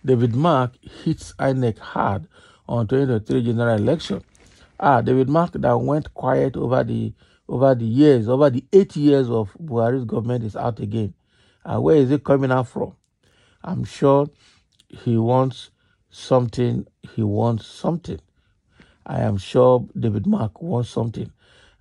David Mark hits Inec hard on 2023 general election. David Mark that went quiet over the 8 years of Buhari's government is out again. Where is it coming out from? I'm sure he wants something. I am sure David Mark wants something.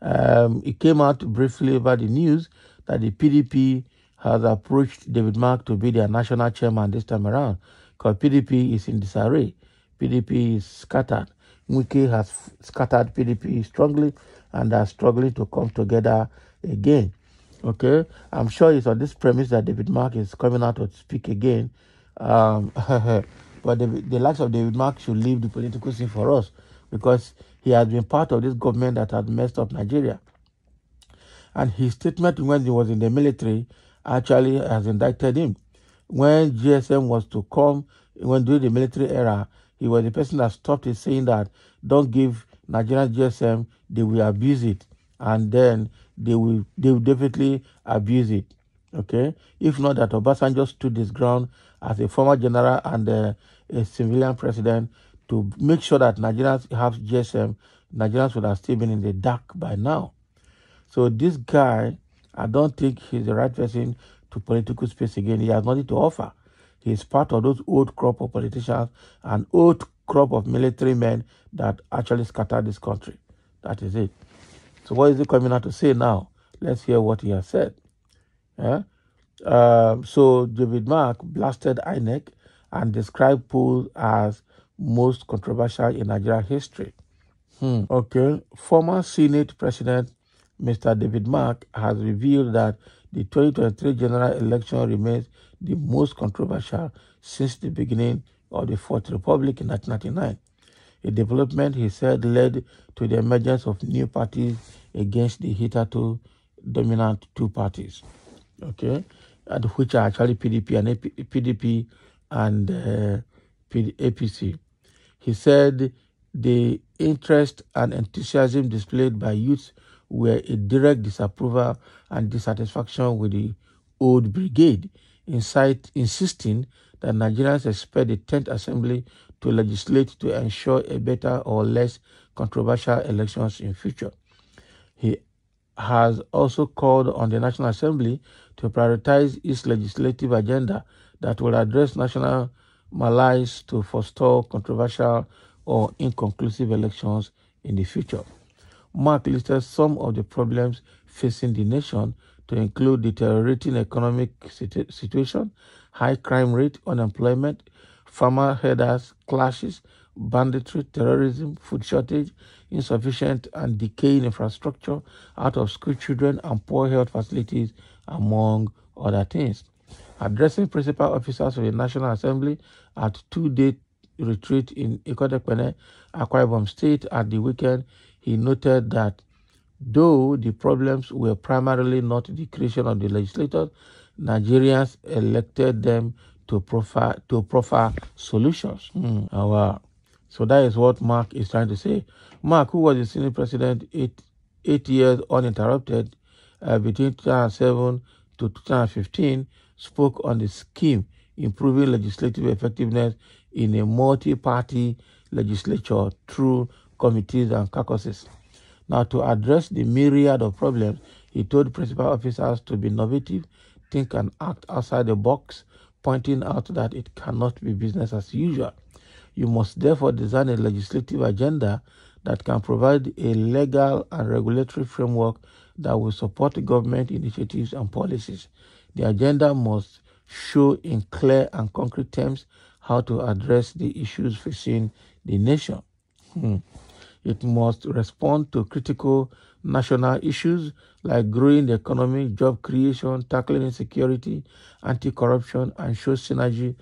It came out briefly over the news that the PDP has approached David Mark to be their national chairman this time around, because PDP is in disarray. PDP is scattered. Wike has scattered PDP strongly, and are struggling to come together again. Okay, I'm sure it's on this premise that David Mark is coming out to speak again. But the likes of David Mark should leave the political scene for us, because he has been part of this government that has messed up Nigeria. And his statement when he was in the military actually has indicted him. When GSM was to come, when during the military era, he was the person that stopped it, saying that don't give Nigerian GSM, they will abuse it. And then they will definitely abuse it. Okay? If not that Obasanjo stood his ground as a former general and a civilian president to make sure that Nigerians have GSM, Nigerians would have still been in the dark by now. So this guy, I don't think he's the right person to political space again. He has nothing to offer. He's part of those old crop of politicians and old crop of military men that actually scattered this country. That is it. So what is he coming out to say now? Let's hear what he has said. Yeah? So David Mark blasted Inec and described polls as most controversial in Nigeria history. Okay. Former Senate President Mr. David Mark has revealed that the 2023 general election remains the most controversial since the beginning of the Fourth Republic in 1999. A development, he said, led to the emergence of new parties against the hitherto dominant two parties, okay, and which are actually PDP and APC. He said the interest and enthusiasm displayed by youth were a direct disapproval and dissatisfaction with the old brigade, insisting that Nigerians expect the 10th Assembly to legislate to ensure a better or less controversial elections in future. He has also called on the National Assembly to prioritize its legislative agenda that will address national malaise to forestall controversial or inconclusive elections in the future. Mark listed some of the problems facing the nation to include deteriorating economic situation, high crime rate, unemployment, farmer herders clashes, banditry, terrorism, food shortage, insufficient and decaying infrastructure, out-of-school children, and poor health facilities, among other things. Addressing principal officers of the National Assembly at two-day retreat in Ikotekpene, Akwa Ibom State at the weekend, he noted that though the problems were primarily not the creation of the legislators, Nigerians elected them to proffer solutions. Wow. So that is what Mark is trying to say. Mark, who was the Senate President 8 years uninterrupted between 2007 to 2015, spoke on the scheme improving legislative effectiveness in a multi-party legislature through committees and caucuses. Now, to address the myriad of problems, he told principal officers to be innovative, think and act outside the box, pointing out that it cannot be business as usual. You must therefore design a legislative agenda that can provide a legal and regulatory framework that will support government initiatives and policies. The agenda must show in clear and concrete terms how to address the issues facing the nation. It must respond to critical national issues like growing the economy, job creation, tackling insecurity, anti-corruption, and show synergy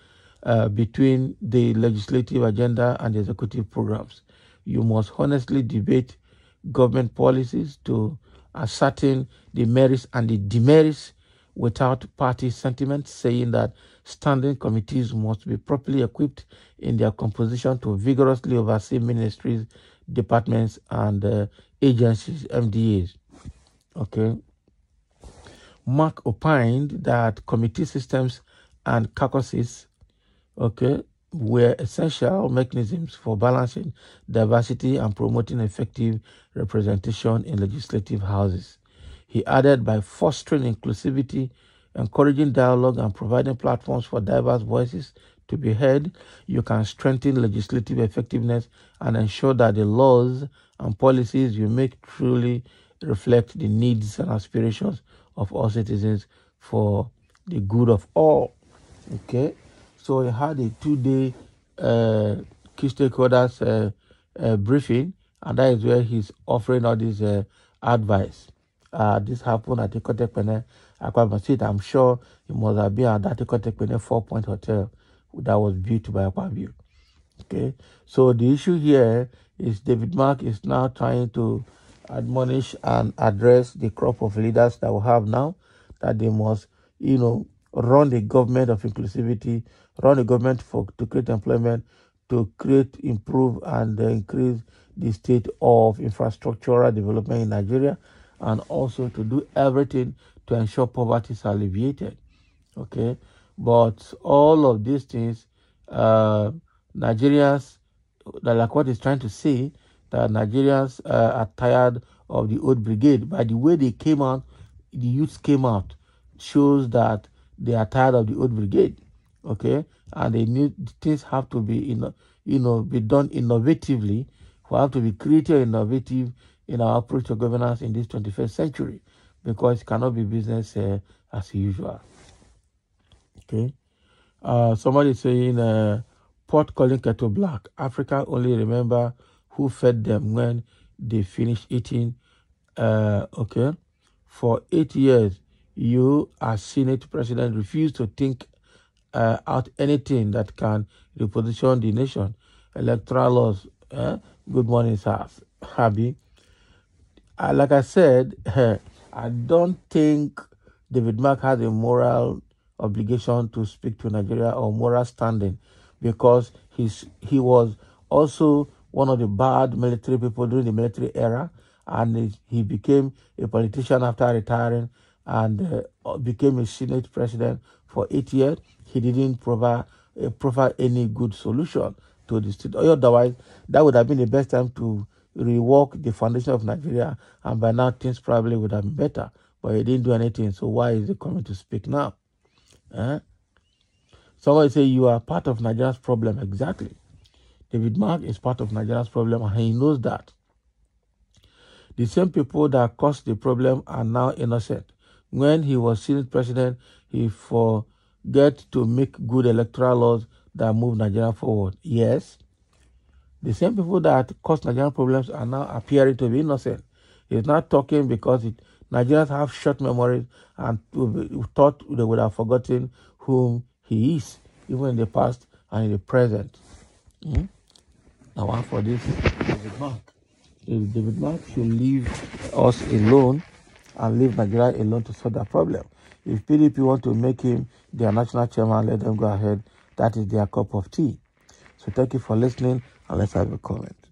between the legislative agenda and the executive programs. You must honestly debate government policies to ascertain the merits and the demerits without party sentiment, saying that standing committees must be properly equipped in their composition to vigorously oversee ministries, departments, and agencies, MDAs. Okay. Mark opined that committee systems and caucuses, okay, were essential mechanisms for balancing diversity and promoting effective representation in legislative houses. He added, by fostering inclusivity, encouraging dialogue, and providing platforms for diverse voices to be heard, you can strengthen legislative effectiveness and ensure that the laws and policies you make truly reflect the needs and aspirations of all citizens for the good of all. Okay, so he had a 2-day key stakeholders briefing, and that is where he's offering all this advice. This happened at the Ikotekpene Aqua Street. I'm sure it must have been at that Ikotekpene 4-point hotel that was built by Aquaview. Okay, so the issue here is David Mark is now trying to admonish and address the crop of leaders that we have now, that they must, run the government of inclusivity, run the government to create employment, to create, improve, and increase the state of infrastructural development in Nigeria, and also to do everything to ensure poverty is alleviated. Okay, but all of these things, Nigerians, like what he's trying to say, that Nigerians are tired of the old brigade. By the way they came out, the youths came out, shows that they are tired of the old brigade. Okay, and they need things have to be be done innovatively. We have to be creative, innovative in our approach to governance in this 21st century, because it cannot be business as usual. Okay, somebody saying pot calling kettle black. Africa only remember who fed them when they finish eating. Okay, for 8 years, you as Senate President refused to think out anything that can reposition the nation. Electoral laws. Good morning, sir. Happy. Like I said, I don't think David Mark has a moral obligation to speak to Nigeria or moral standing, because he was also one of the bad military people during the military era, and he became a politician after retiring, and became a Senate president for 8 years. He didn't provide any good solution to the state. Otherwise, that would have been the best time to rework the foundation of Nigeria, and by now things probably would have been better. But he didn't do anything, so why is he coming to speak now? Somebody say you are part of Nigeria's problem. Exactly. David Mark is part of Nigeria's problem, and he knows that. The same people that caused the problem are now innocent. When he was Senate president, he forget to make good electoral laws that move Nigeria forward. Yes. The same people that caused Nigerian problems are now appearing to be innocent. He's not talking because Nigerians have short memories and thought they would have forgotten whom he is, even in the past and in the present. Now, one for this, David Mark. David Mark should leave us alone and leave Nigeria alone to solve that problem. If PDP want to make him their national chairman, let them go ahead. That is their cup of tea. So thank you for listening, and let's have a comment.